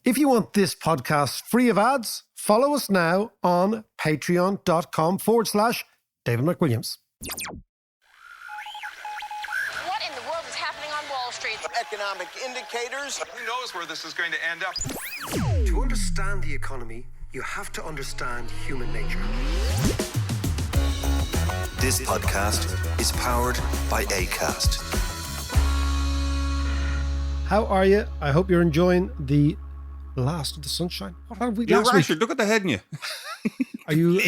If you want this podcast free of ads, follow us now on patreon.com/David McWilliams. What in the world is happening on Wall Street? Economic indicators. Who knows where this is going to end up? To understand the economy, you have to understand human nature. This podcast is powered by Acast. How are you? I hope you're enjoying the last of the sunshine. What had we You're last Rashford, week? look at the head in you. Are you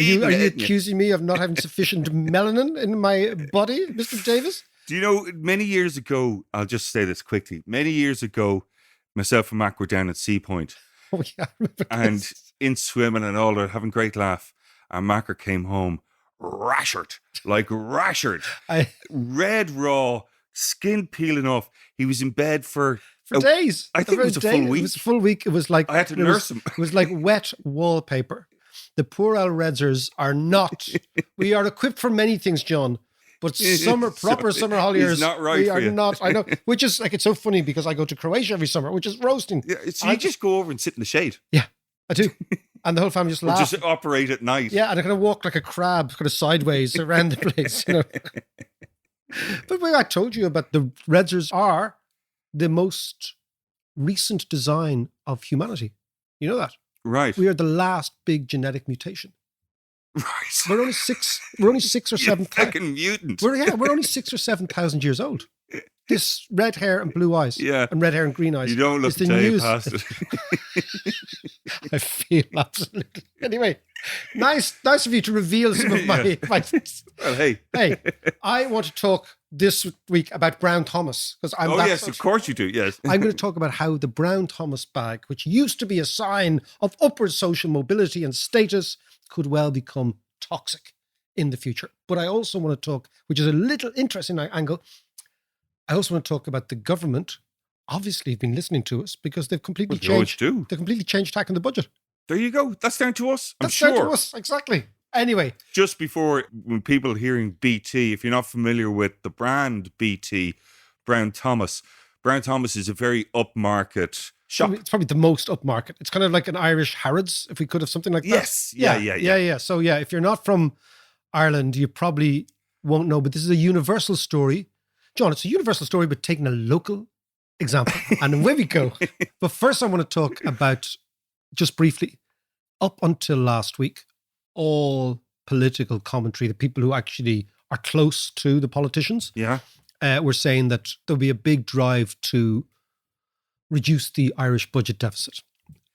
accusing me of not having sufficient melanin in my body, Mr. Davis? Do you know, many years ago, I'll just say this quickly. Many years ago, myself and Mac were down at Sea Point Oh, yeah, I remember and this. in swimming and all that, having a great laugh. And Macker came home rashered, like rashered. Red raw, skin peeling off. He was in bed for days. I think it was a full week. It was a full week. It was like I had to nurse him. It was like wet wallpaper. The poor Al Redzers are not. We are equipped for many things, John, but proper summer holidays. It's not right we for are you. not. I know. Which is like, it's so funny because I go to Croatia every summer, which is roasting. Yeah, so you just go over and sit in the shade. Yeah, I do. And the whole family just Or laugh. just operate at night. Yeah, and I kind of walk like a crab, kind of sideways around the place. You know. But I told you about the Redzers are the most recent design of humanity. You know that? Right. We are the last big genetic mutation. Right. We're only 6 or 7. Fucking mutant. We're only 6 or 7,000 years old. This red hair and blue eyes. Yeah. And red hair and green eyes. You don't look is the the day news. past it. I feel absolutely. Anyway, nice of you to reveal some of my. Well, hey. Hey, I want to talk this week about Brown Thomas because I'm. Oh, yes, of course you do. Yes. I'm going to talk about how the Brown Thomas bag, which used to be a sign of upward social mobility and status, could well become toxic in the future. But I also want to talk, which is a little interesting angle. I also want to talk about the government. Obviously, have been listening to us because they've completely They always changed. do. They've completely changed tack in the budget. There you go. That's down to us. I'm That's sure. down to us, exactly. Anyway, Just before, when people hearing BT, if you're not familiar with the brand BT, Brown Thomas is a very upmarket shop. it's probably the most upmarket. It's kind of like an Irish Harrods, if we could have something like that. Yes. Yeah. So yeah, if you're not from Ireland, you probably won't know, but this is a universal story. John, it's a universal story, but taking a local example. And away we go. But first I want to talk about, just briefly, up until last week, all political commentary, the people who actually are close to the politicians, Yeah. were saying that there'll be a big drive to reduce the Irish budget deficit.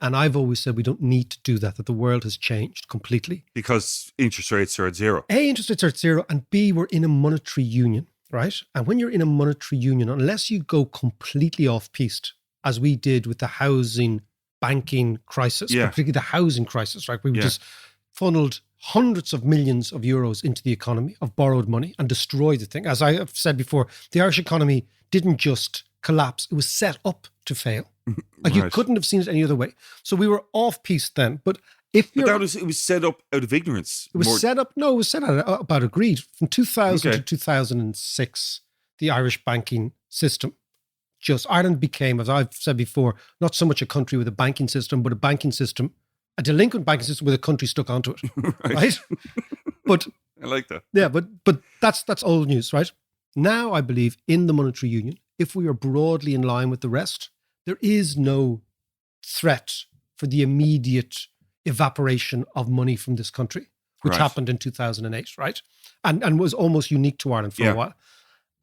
And I've always said we don't need to do that the world has changed completely. Because interest rates are at zero. A, interest rates are at zero, and B, we're in a monetary union, right? And when you're in a monetary union, unless you go completely off-piste, as we did with the housing banking crisis, particularly the housing crisis, right? We just funneled hundreds of millions of euros into the economy of borrowed money and destroyed the thing. As I have said before, the Irish economy didn't just collapse, it was set up to fail. Like you couldn't have seen it any other way. So we were off-piste then. But if you're... But it was set up out of ignorance. It was set up about agreed. From 2000 to 2006, the Irish banking system, Ireland became, as I've said before, not so much a country with a banking system, but a banking system, a delinquent banking system with a country stuck onto it, right? But I like that. yeah, but that's old news, right? Now I believe in the monetary union, if we are broadly in line with the rest, there is no threat for the immediate evaporation of money from this country, which happened in 2008, right? And was almost unique to Ireland for a while.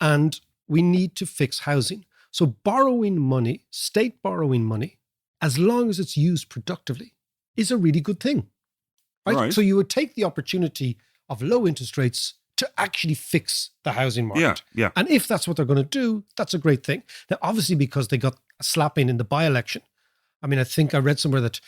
And we need to fix housing. So borrowing money, state borrowing money, as long as it's used productively, is a really good thing, right? So you would take the opportunity of low interest rates to actually fix the housing market. Yeah. And if that's what they're going to do, that's a great thing. Now, obviously, because they got a slapping in the by-election. I mean, I think I read somewhere that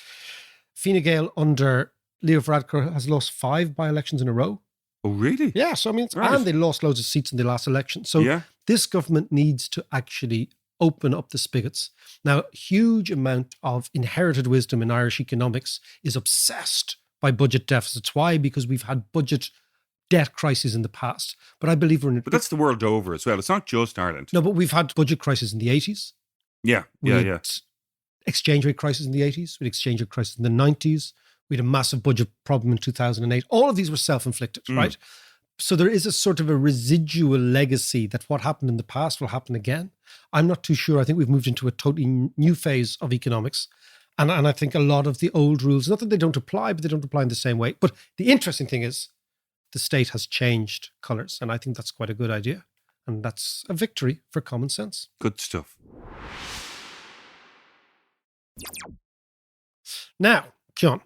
Fine Gael under Leo Varadkar has lost 5 by-elections in a row. Oh, really? Yeah, so I mean, and they lost loads of seats in the last election. So this government needs to actually open up the spigots. Now, huge amount of inherited wisdom in Irish economics is obsessed by budget deficits. Why? Because we've had budget debt crises in the past. But I believe we're in... But that's the world over as well. It's not just Ireland. No, but we've had budget crises in the 80s. Yeah. exchange rate crisis in the 80s. We had exchange rate crisis in the 90s. We had a massive budget problem in 2008. All of these were self-inflicted, right? So there is a sort of a residual legacy that what happened in the past will happen again. I'm not too sure. I think we've moved into a totally new phase of economics. And I think a lot of the old rules, not that they don't apply, but they don't apply in the same way. But the interesting thing is the state has changed colours. And I think that's quite a good idea. And that's a victory for common sense. Good stuff. Now, John,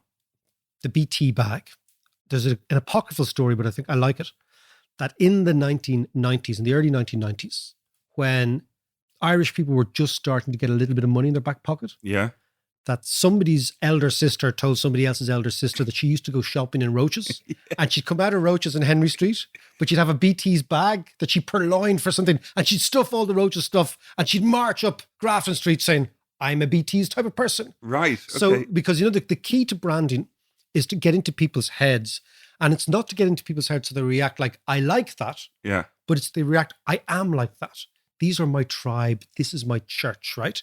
the BT bag. There's an apocryphal story, but I think I like it, that in the 1990s, in the early 1990s, when Irish people were just starting to get a little bit of money in their back pocket, Yeah. that somebody's elder sister told somebody else's elder sister that she used to go shopping in Roaches and she'd come out of Roaches in Henry Street, but she'd have a BT's bag that she purloined for something and she'd stuff all the Roaches stuff and she'd march up Grafton Street saying, I'm a BT's type of person. Right. So, Okay. because, the key to branding is to get into people's heads. And it's not to get into people's heads so they react like, I like that, Yeah. but it's they react, I am like that. These are my tribe. This is my church, right?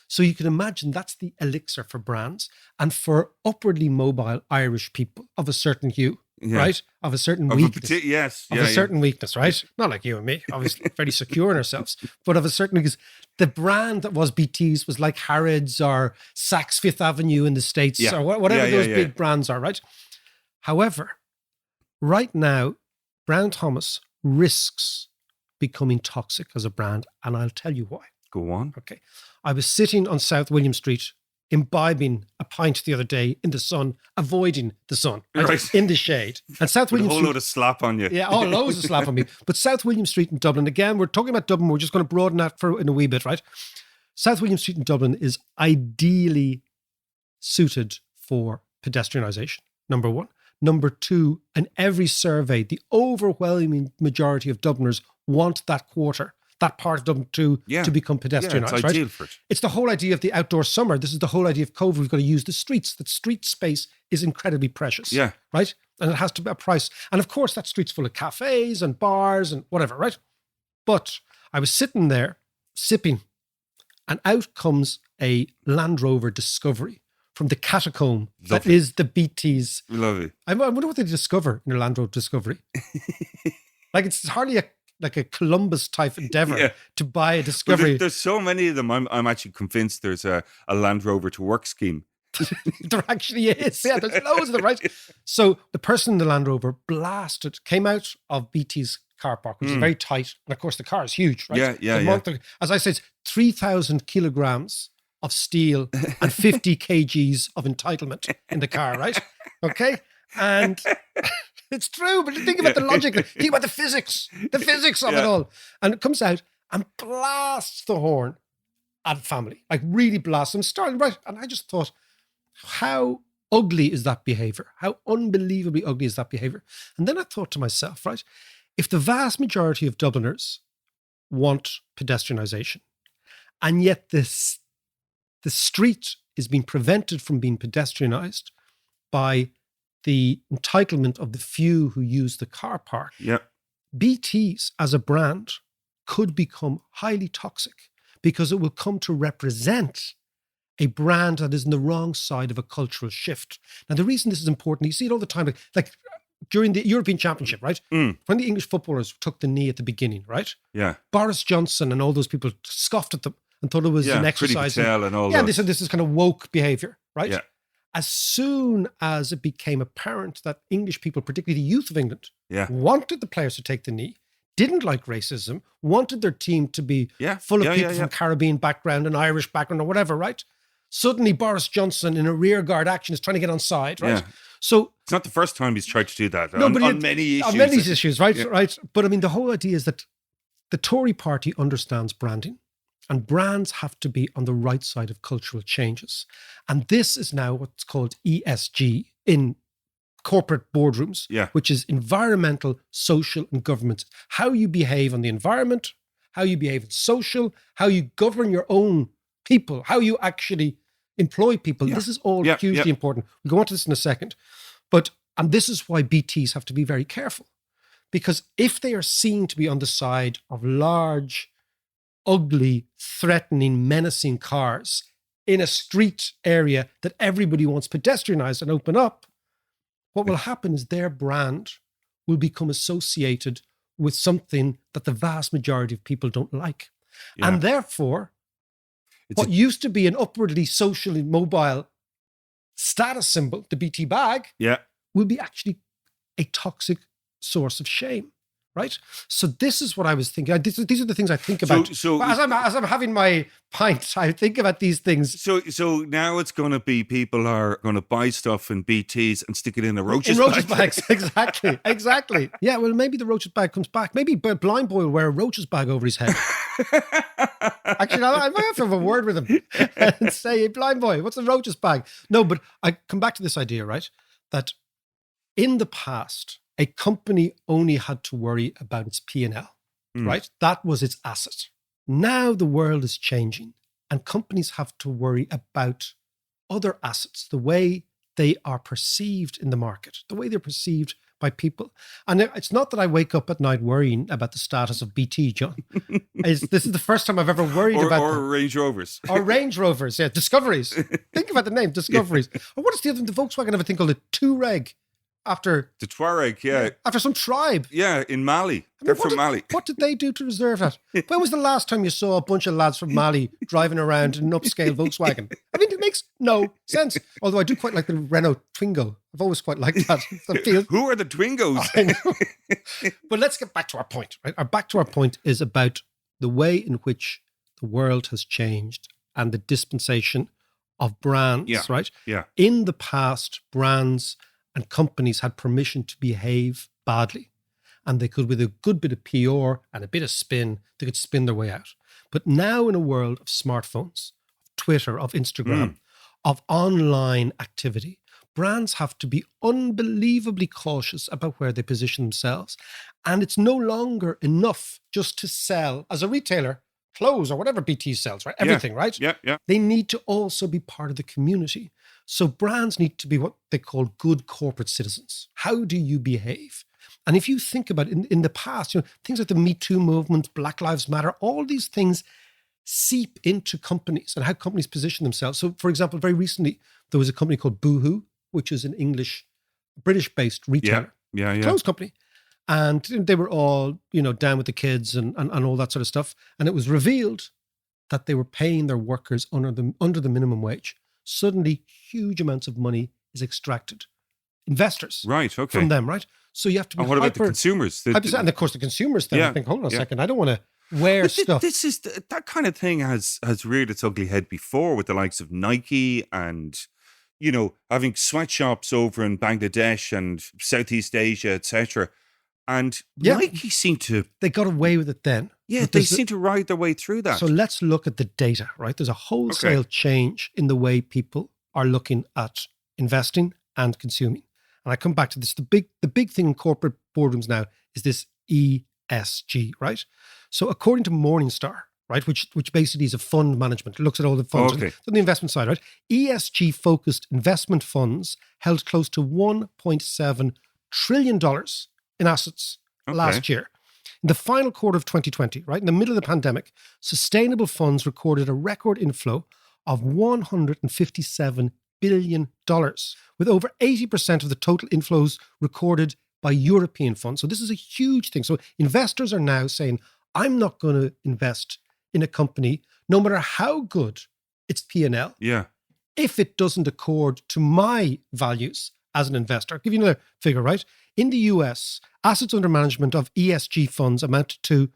So you can imagine that's the elixir for brands and for upwardly mobile Irish people of a certain hue, Yeah. right? Of a certain Of a weakness. yes. Of Yeah. a certain weakness, right? Not like you and me, obviously very secure in ourselves, but of a certain, because the brand that was BT's was like Harrods or Saks Fifth Avenue in the States Yeah. or whatever Yeah, those yeah. big brands are, right? However, right now, Brown Thomas risks becoming toxic as a brand, and I'll tell you why. Go on. Okay. I was sitting on South William Street, imbibing a pint the other day in the sun, avoiding the sun, Right. in the shade. And South With a William whole Street. load of slap on you. Yeah, oh, loads of slap on me. But South William Street in Dublin, again, we're talking about Dublin. We're just going to broaden that in a wee bit, right? South William Street in Dublin is ideally suited for pedestrianisation, number one. Number two, in every survey, the overwhelming majority of Dubliners want that quarter, that part of Dublin to become pedestrianised, Yeah, it's right? ideal for it. It's the whole idea of the outdoor summer. This is the whole idea of COVID. We've got to use the streets. That street space is incredibly precious. Yeah. Right? And it has to be a price. And of course, that street's full of cafes and bars and whatever, right? But I was sitting there sipping, and out comes a Land Rover Discovery from the catacomb that Lovely. is the BT's. Lovely. I wonder what they discover in a Land Rover Discovery. Like, it's hardly a Columbus type endeavor Yeah. to buy a Well, Discovery. there's so many of them. I'm actually convinced there's a Land Rover to work scheme. There actually is. Yeah, there's loads of them, right? So the person in the Land Rover came out of BT's car park, which is very tight. And of course, the car is huge, right? As I said, it's 3,000 kilograms of steel and 50 kgs of entitlement in the car, right? Okay? And it's true, but think about the logic, think about the physics of it all. And it comes out and blasts the horn at family, like really blasts them, starting right. And I just thought, how ugly is that behavior? How unbelievably ugly is that behavior? And then I thought to myself, right, if the vast majority of Dubliners want pedestrianisation, and yet the street is being prevented from being pedestrianised by the entitlement of the few who use the car park, Yeah. BT's as a brand could become highly toxic because it will come to represent a brand that is on the wrong side of a cultural shift. Now, the reason this is important, you see it all the time, like during the European Championship, right? When the English footballers took the knee at the beginning, right? Yeah. Boris Johnson and all those people scoffed at them and thought it was an exercise. Pretty Patel and all yeah, that. they said this is kind of woke behavior, right? Yeah. As soon as it became apparent that English people, particularly the youth of England, Yeah. wanted the players to take the knee, didn't like racism, wanted their team to be Yeah. full of Yeah, people yeah, from Caribbean background and Irish background or whatever, right? Suddenly Boris Johnson in a rearguard action is trying to get on side, right? Yeah. So It's not the first time he's tried to do that. no, on, but on many issues. on many issues, right? Yeah. Right. But I mean, the whole idea is that the Tory party understands branding, and brands have to be on the right side of cultural changes. And this is now what's called ESG in corporate boardrooms, Yeah. which is environmental, social, and government. How you behave on the environment, how you behave in social, how you govern your own people, how you actually employ people. Yeah. This is all Yeah, hugely yeah. important. We'll go on to this in a second. And this is why BTs have to be very careful. Because if they are seen to be on the side of large, ugly, threatening, menacing cars, in a street area that everybody wants pedestrianized and open up, what will happen is their brand will become associated with something that the vast majority of people don't like. Yeah. And therefore, It's what used to be an upwardly socially mobile status symbol, the BT bag, yeah. will be actually a toxic source of shame, right? So this is what I was thinking. These are the things I think about. So as I'm having my pint, I think about these things. So now it's going to be people are going to buy stuff in BTs and stick it in a Roaches In Roaches bag. bags, exactly. Yeah, well, maybe the Roaches bag comes back. Maybe Blind Boy will wear a Roaches bag over his head. Actually, I might have to have a word with him and say, hey, Blind Boy, what's a Roaches bag? No, but I come back to this idea, right? That in the past, a company only had to worry about its P&L, right? That was its asset. Now the world is changing and companies have to worry about other assets, the way they are perceived in the market, the way they're perceived by people. And it's not that I wake up at night worrying about the status of BT, John. This is the first time I've ever worried about or them. Range Rovers. Or Range Rovers, yeah, Discoveries. Think about the name, Discoveries. Or what is the other, the Volkswagen have a thing called a Touareg after The Tuareg, yeah. after some tribe. Yeah, in Mali. I mean, They're what from did- Mali. What did they do to deserve that? When was the last time you saw a bunch of lads from Mali driving around in an upscale Volkswagen? I mean, it makes no sense. Although I do quite like the Renault Twingo. I've always quite liked that. That feels- Who are the Twingos? I know. But let's get back to our point, right? Back to our point is about the way in which the world has changed and the dispensation of brands, Yeah. right? Yeah. In the past, brands and companies had permission to behave badly. And they could, with a good bit of PR and a bit of spin, they could spin their way out. But now in a world of smartphones, of Twitter, of Instagram, of online activity, brands have to be unbelievably cautious about where they position themselves. And it's no longer enough just to sell, as a retailer, clothes or whatever BT sells, right? Everything, right? Yeah, yeah. They need to also be part of the community. So brands need to be what they call good corporate citizens. How do you behave? And if you think about it, in the past, things like the Me Too movement, Black Lives Matter, all these things seep into companies and how companies position themselves. So, for example, very recently, there was a company called Boohoo, which is an British-based retailer. Yeah, yeah. Clothes company. And they were all, down with the kids and all that sort of stuff. And it was revealed that they were paying their workers under the minimum wage. Suddenly, huge amounts of money is extracted. Investors Right, okay. from them, right? So you have to be And what about the hyper- consumers? and of course, the consumers then Yeah, think, hold on a yeah. second, I don't want to wear But stuff. this is that kind of thing has reared its ugly head before with the likes of Nike and having sweatshops over in Bangladesh and Southeast Asia, etc. And Yeah. Nike seem to They got away with it then. yeah But they there's seem to ride their way through that. So let's look at the data, right? There's a wholesale change in the way people are looking at investing and consuming. And I come back to this. The big thing in corporate boardrooms now is this ESG, right? So according to Morningstar, right, which basically is a fund management, it looks at all the funds Okay. on the investment side, right? ESG focused investment funds held close to $1.7 trillion in assets last year. In the final quarter of 2020, right, in the middle of the pandemic, sustainable funds recorded a record inflow of $157 billion, with over 80% of the total inflows recorded by European funds. So this is a huge thing. So investors are now saying, I'm not going to invest in a company, no matter how good its P&L, yeah. if it doesn't accord to my values as an investor. I'll give you another figure, right? In the US, assets under management of ESG funds amounted to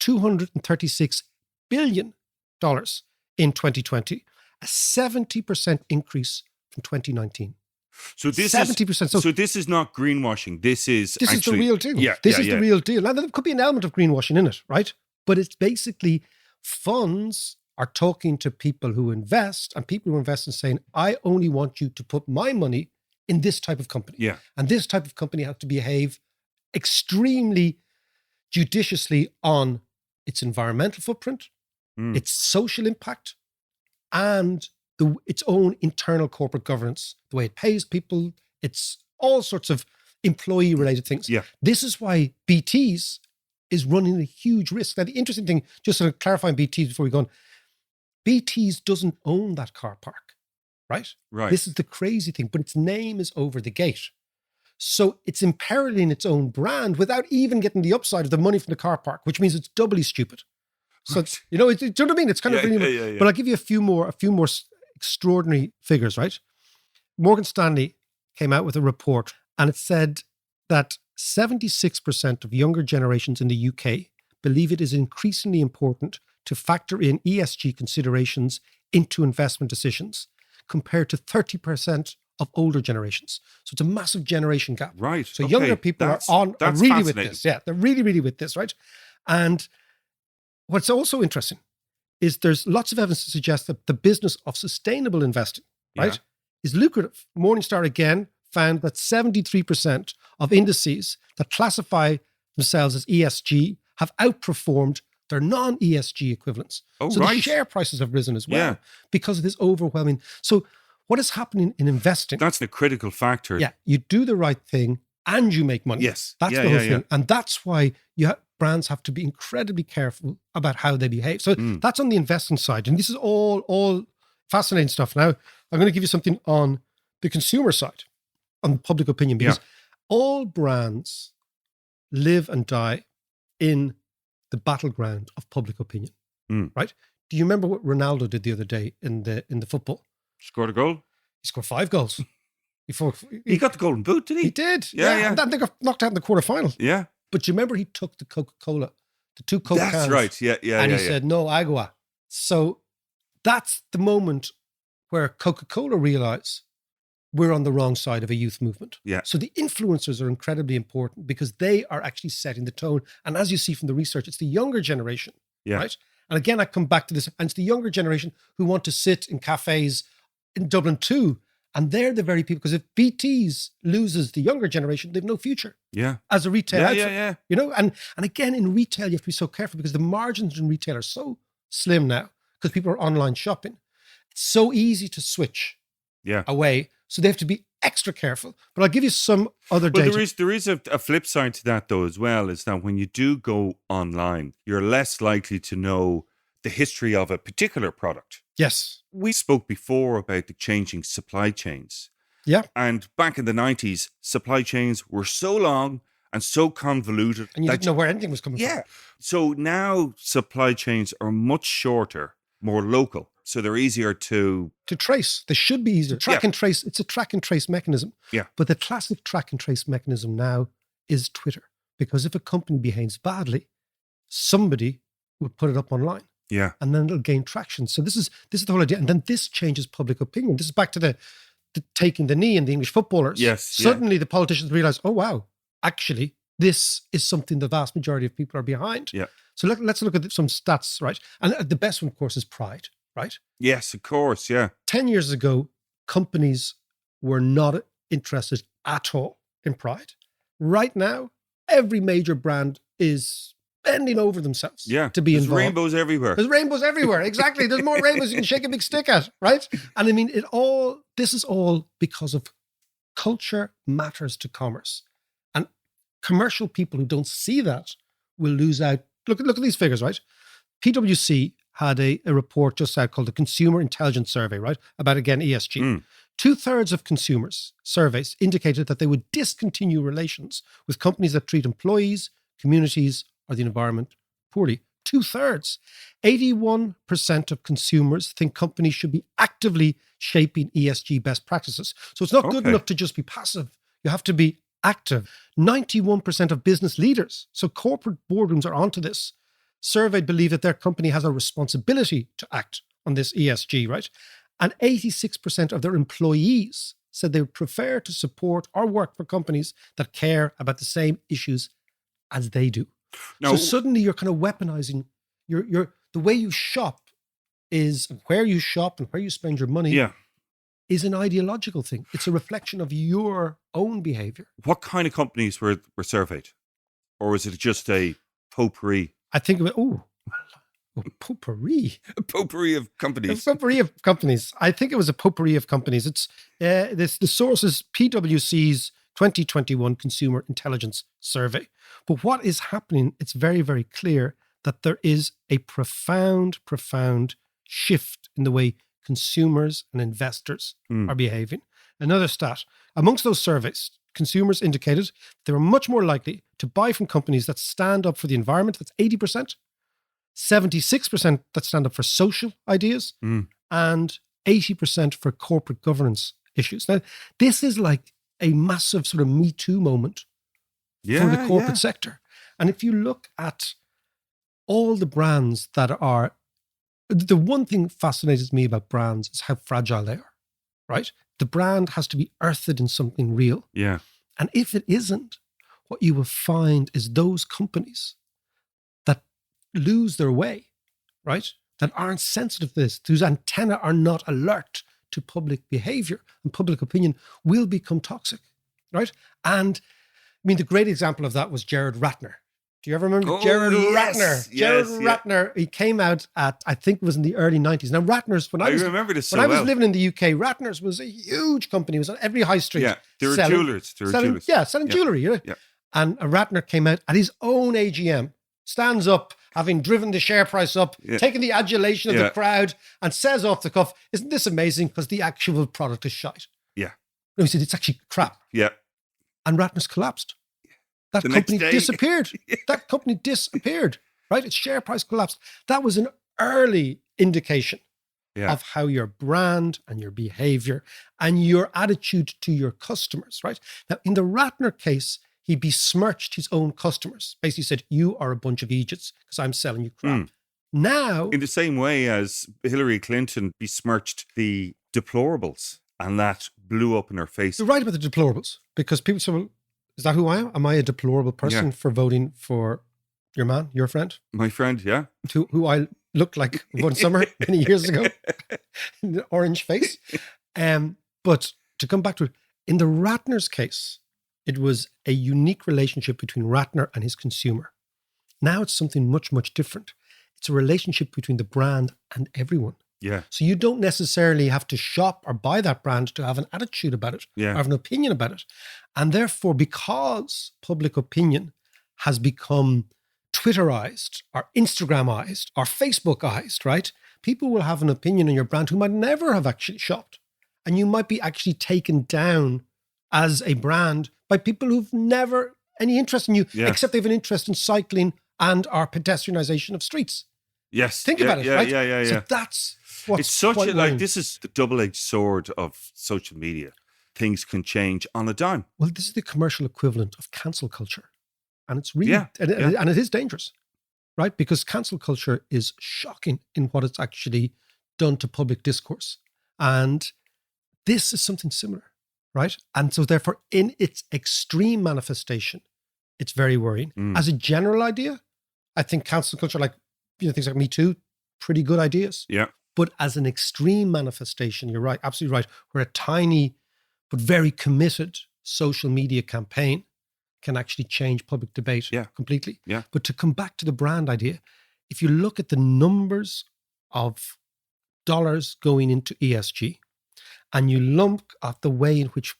$236 billion in 2020, a 70% increase from 2019. So this 70%. is so this is not greenwashing. This is This actually, is the real deal. Yeah, This yeah, is yeah. the real deal. Now, there could be an element of greenwashing in it, right? But it's basically funds are talking to people who invest and people who invest and saying, I only want you to put my money in this type of company. Yeah. And this type of company have to behave extremely judiciously on its environmental footprint, its social impact, and its own internal corporate governance, the way it pays people, it's all sorts of employee-related things. Yeah. This is why BT's is running a huge risk. Now, the interesting thing, just sort of clarifying BT's before we go on, BT's doesn't own that car park, right? Right. This is the crazy thing, but its name is over the gate. So it's imperiling its own brand without even getting the upside of the money from the car park, which means it's doubly stupid. So, Right. you know, do you know what I mean? It's kind of really, yeah. but I'll give you a few more extraordinary figures, right? Morgan Stanley came out with a report and it said that 76% of younger generations in the UK believe it is increasingly important to factor in ESG considerations into investment decisions compared to 30% of older generations. So it's a massive generation gap. Right. So okay. younger people are That's really with fascinating. this. Yeah, they're really with this, right? And what's also interesting is there's lots of evidence to suggest that the business of sustainable investing, right, is lucrative. Morningstar again found that 73% of indices that classify themselves as ESG have outperformed their non-ESG equivalents. Oh, so right. the share prices have risen as well Yeah. because of this overwhelming. So what is happening in investing? That's a critical factor. Yeah, you do the right thing and you make money. Yes. That's Yeah, the whole yeah, thing. yeah. And that's why brands have to be incredibly careful about how they behave. So Mm. that's on the investing side. And this is all fascinating stuff. Now, I'm going to give you something on the consumer side, on public opinion, because all brands live and die in the battleground of public opinion, right? Do you remember what Ronaldo did the other day in the football? Scored a goal. He scored 5 goals. He got the golden boot, did he? He did. Yeah. And then they got knocked out in the quarterfinal. Yeah. But you remember he took the Coca-Cola, the 2 Coke That's cans. right. Yeah. And he said, no agua. So that's the moment where Coca-Cola realize we're on the wrong side of a youth movement. Yeah. So the influencers are incredibly important because they are actually setting the tone. And as you see from the research, it's the younger generation, right? And again, I come back to this, and it's the younger generation who want to sit in cafes in Dublin too. And they're the very people, because if BT's loses the younger generation, they've no future. Yeah. As a retail outfit, Yeah. you know, and again, in retail, you have to be so careful because the margins in retail are so slim now because people are online shopping. It's so easy to switch away. So they have to be extra careful. But I'll give you some other data. There is a flip side to that though as well, is that when you do go online, you're less likely to know the history of a particular product. Yes. We spoke before about the changing supply chains. Yeah. And back in the 90s, supply chains were so long and so convoluted. And you didn't know where anything was coming from. Yeah. So now supply chains are much shorter, more local. So they're easier to trace. They should be easier. Track and trace. It's a track and trace mechanism. Yeah. But the classic track and trace mechanism now is Twitter. Because if a company behaves badly, somebody will put it up online. Yeah. And then it'll gain traction. So this is the whole idea. And then this changes public opinion. This is back to the taking the knee in the English footballers. Yes. Suddenly the politicians realize, oh, wow, actually, this is something the vast majority of people are behind. Yeah. So let's look at some stats, right? And the best one, of course, is pride, right? Yes, of course. Yeah. 10 years ago, companies were not interested at all in pride. Right now, every major brand is bending over themselves to be There's involved. rainbows everywhere. There's rainbows everywhere. Exactly. There's more rainbows you can shake a big stick at, right? And I mean, this is all because of culture matters to commerce. And commercial people who don't see that will lose out. Look at these figures, right? PwC had a report just out called the Consumer Intelligence Survey, right? About, again, ESG. 2/3 of consumers surveys indicated that they would discontinue relations with companies that treat employees, communities, or the environment poorly. 2/3. 81% of consumers think companies should be actively shaping ESG best practices. So it's not good enough to just be passive. You have to be active. 91% of business leaders, so corporate boardrooms are onto this, surveyed believe that their company has a responsibility to act on this ESG, right? And 86% of their employees said they would prefer to support or work for companies that care about the same issues as they do. Now, so suddenly you're kind of weaponizing the way you shop is where you shop and where you spend your money is an ideological thing. It's a reflection of your own behavior. What kind of companies were surveyed? Or was it just a potpourri? I think of it, potpourri. A potpourri of companies. A potpourri of companies. I think it was a potpourri of companies. It's the source is PwC's 2021 Consumer Intelligence Survey. But what is happening, it's very, very clear that there is a profound shift in the way consumers and investors are behaving. Another stat, amongst those surveys, consumers indicated they were much more likely to buy from companies that stand up for the environment, that's 80%, 76% that stand up for social ideas, and 80% for corporate governance issues. Now, this is like a massive sort of Me Too moment for the corporate sector. And if you look at all the brands that are, the one thing fascinates me about brands is how fragile they are, right? The brand has to be earthed in something real. Yeah. And if it isn't, what you will find is those companies that lose their way, right? That aren't sensitive to this, whose antenna are not alert to public behavior and public opinion, will become toxic, right? And I mean, the great example of that was Jared Ratner. Do you ever remember Jared Ratner? Jared Ratner, he came out at, I think it was in the early 90s. Now, Ratner's, when I was living in the UK, Ratner's was a huge company. It was on every high street. Yeah, they were jewelers. Yeah, selling jewelry. You know? Yeah. And Ratner came out at his own AGM, stands up, having driven the share price up, taking the adulation of the crowd, and says off the cuff, isn't this amazing? Because the actual product is shite. Yeah. No, he said, it's actually crap. Yeah. And Ratner's collapsed. That company disappeared. That company disappeared, right? Its share price collapsed. That was an early indication of how your brand and your behavior and your attitude to your customers, right? Now, in the Ratner case, he besmirched his own customers. Basically said, you are a bunch of idiots because I'm selling you crap. Now, in the same way as Hillary Clinton besmirched the deplorables, and that blew up in her face. you're right about the deplorables, because people say, well, is that who I am? Am I a deplorable person for voting for your man, your friend? My friend, yeah. Who I looked like one summer many years ago, in the orange face. But to come back to it, in the Ratner's case, it was a unique relationship between Ratner and his consumer. Now it's something much, much different. It's a relationship between the brand and everyone. Yeah. So you don't necessarily have to shop or buy that brand to have an attitude about it or have an opinion about it. And therefore, because public opinion has become Twitterized or Instagramized or Facebookized, right? People will have an opinion on your brand who might never have actually shopped. And you might be actually taken down as a brand by people who've never any interest in you, except they have an interest in cycling and our pedestrianization of streets. Yes. Think about it, right? Yeah. So that's what's it's such quite a, like, this is the double-edged sword of social media. Things can change on a dime. Well, this is the commercial equivalent of cancel culture. And it's really, and it is dangerous, right? Because cancel culture is shocking in what it's actually done to public discourse. And this is something similar, right? And so therefore, in its extreme manifestation, it's very worrying. As a general idea, I think cancel culture, like, you know, things like Me Too, pretty good ideas. Yeah. But as an extreme manifestation, you're right, absolutely right, where a tiny but very committed social media campaign can actually change public debate completely. Yeah. But to come back to the brand idea, if you look at the numbers of dollars going into ESG and you look at the way in which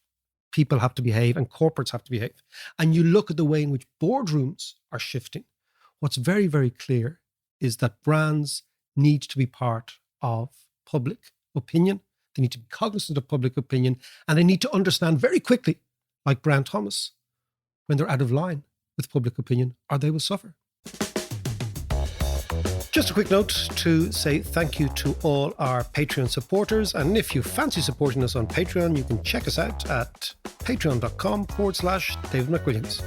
people have to behave and corporates have to behave, and you look at the way in which boardrooms are shifting, what's very, very clear is that brands need to be part of public opinion. They need to be cognizant of public opinion, and they need to understand very quickly, like Brian Thomas, when they're out of line with public opinion, or they will suffer. Just a quick note to say thank you to all our Patreon supporters. And if you fancy supporting us on Patreon, you can check us out at patreon.com/David McWilliams.